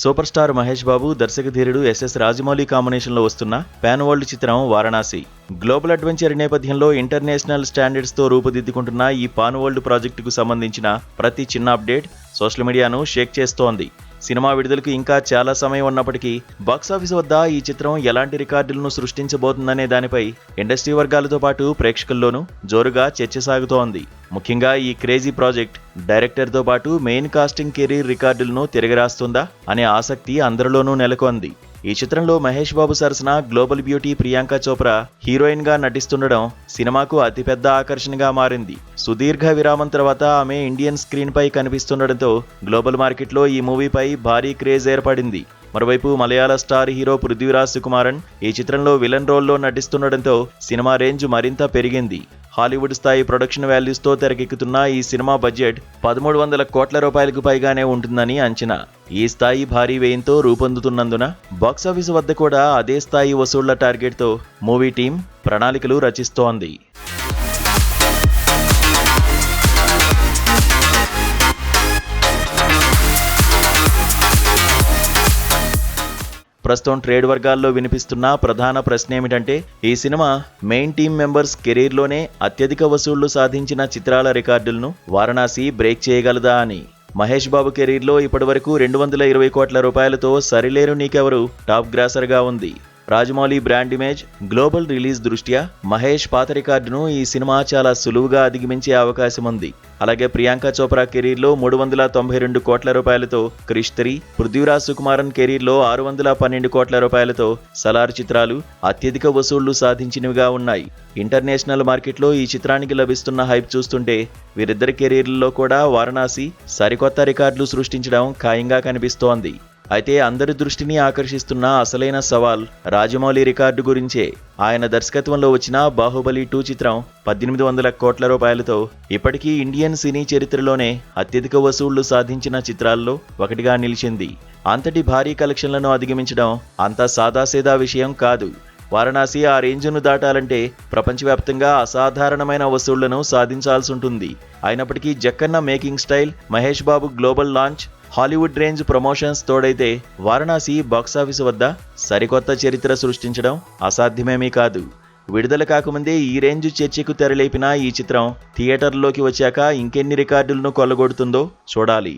Super star Mahesh Babu, దర్శకధీరుడు SS Rajamouli కాంబినేషన్లో వస్తున్న pan world చిత్రం వారణాసి. గ్లోబల్ అడ్వెంచర్ నేపథ్యంలో ఇంటర్నేషనల్ స్టాండర్డ్స్తో రూపుదిద్దుకుంటున్న ఈ పాన్ వరల్డ్ ప్రాజెక్టుకు సంబంధించిన ప్రతి చిన్న అప్డేట్ సోషల్ మీడియాను షేక్ చేస్తోంది. సినిమా విడుదలకు ఇంకా చాలా సమయం ఉన్నప్పటికీ బాక్సాఫీస్ వద్ద ఈ చిత్రం ఎలాంటి రికార్డులను సృష్టించబోతుందనే దానిపై ఇండస్ట్రీ వర్గాలతో పాటు ప్రేక్షకుల్లోనూ జోరుగా చర్చ సాగుతోంది. ముఖ్యంగా ఈ క్రేజీ ప్రాజెక్ట్ డైరెక్టర్తో పాటు మెయిన్ కాస్టింగ్ కెరీర్ రికార్డులను తిరగరాస్తుందా అనే ఆసక్తి అందరిలోనూ నెలకొంది. ఈ చిత్రంలో మహేష్ బాబు సరసన global beauty Priyanka Chopra heroine గా నటిస్తుండడం సినిమాకు అతిపెద్ద ఆకర్షణగా మారింది. సుదీర్ఘ విరామం తర్వాత ఆమె ఇండియన్ స్క్రీన్ పై కనిపిస్తుండటంతో గ్లోబల్ మార్కెట్లో ఈ మూవీపై భారీ క్రేజ్ ఏర్పడింది. మరోవైపు మలయాళ స్టార్ హీరో పృథ్వీరాజ్ సుకుమారన్ ఈ చిత్రంలో విలన్ రోల్లో నటిస్తుండటంతో సినిమా రేంజ్ మరింత పెరిగింది. హాలీవుడ్ స్థాయి ప్రొడక్షన్ వాల్యూస్తో తెరకెక్కుతున్న ఈ సినిమా బడ్జెట్ 1300 కోట్ల రూపాయలకు పైగానే ఉంటుందని అంచనా. ఈ స్థాయి భారీ వ్యయంతో రూపొందుతున్నందున బాక్సాఫీస్ వద్ద కూడా అదే స్థాయి వసూళ్ల టార్గెట్తో మూవీ టీం ప్రణాళికలు రచిస్తోంది. ప్రస్తుతం ట్రేడ్ వర్గాల్లో వినిపిస్తున్న ప్రధాన ప్రశ్న ఏమిటంటే, ఈ సినిమా మెయిన్ టీమ్ మెంబర్స్ కెరీర్లోనే అత్యధిక వసూళ్లు సాధించిన చిత్రాల రికార్డులను వారణాసి బ్రేక్ చేయగలదా అని. మహేష్ బాబు కెరీర్లో ఇప్పటివరకు 220 కోట్ల రూపాయలతో సరిలేరు నీకెవరు టాప్ గ్రాసర్గా ఉంది. Rajamouli brand image, global release దృష్ట్యా మహేష్ పాత రికార్డును ఈ సినిమా చాలా సులువుగా అధిగమించే అవకాశం ఉంది. అలాగే ప్రియాంక చోప్రా కెరీర్లో 392 కోట్ల రూపాయలతో క్రిష్ 3, పృథ్వీరాజ్ సుకుమారన్ కెరీర్లో 612 కోట్ల రూపాయలతో సలార్ చిత్రాలు అత్యధిక వసూళ్లు సాధించినవిగా ఉన్నాయి. ఇంటర్నేషనల్ మార్కెట్లో ఈ చిత్రానికి లభిస్తున్న హైప్ చూస్తుంటే వీరిద్దరి కెరీర్లలో కూడా వారణాసి సరికొత్త రికార్డులు సృష్టించడం ఖాయంగా కనిపిస్తోంది. అయితే అందరి దృష్టిని ఆకర్షిస్తున్న అసలైన సవాల్ రాజమౌళి రికార్డు గురించే. ఆయన దర్శకత్వంలో వచ్చిన బాహుబలి 2 చిత్రం 1800 కోట్ల రూపాయలతో ఇప్పటికీ ఇండియన్ సినీ చరిత్రలోనే అత్యధిక వసూళ్లు సాధించిన చిత్రాల్లో ఒకటిగా నిలిచింది. అంతటి భారీ కలెక్షన్లను అధిగమించడం అంత సాదాసీదా విషయం కాదు. వారణాసి ఆ రేంజ్ను దాటాలంటే ప్రపంచవ్యాప్తంగా అసాధారణమైన వసూళ్లను సాధించాల్సుంటుంది. అయినప్పటికీ Jakkanna making style, Mahesh Babu global launch, Hollywood range promotions తోడైతే వారణాసి బాక్సాఫీస్ వద్ద సరికొత్త చరిత్ర సృష్టించడం అసాధ్యమేమీ కాదు. విడుదల కాకముందే ఈ రేంజ్ చర్చకు తెరలేపిన ఈ చిత్రం థియేటర్లోకి వచ్చాక ఇంకెన్ని రికార్డులను కొల్లగొడుతుందో చూడాలి.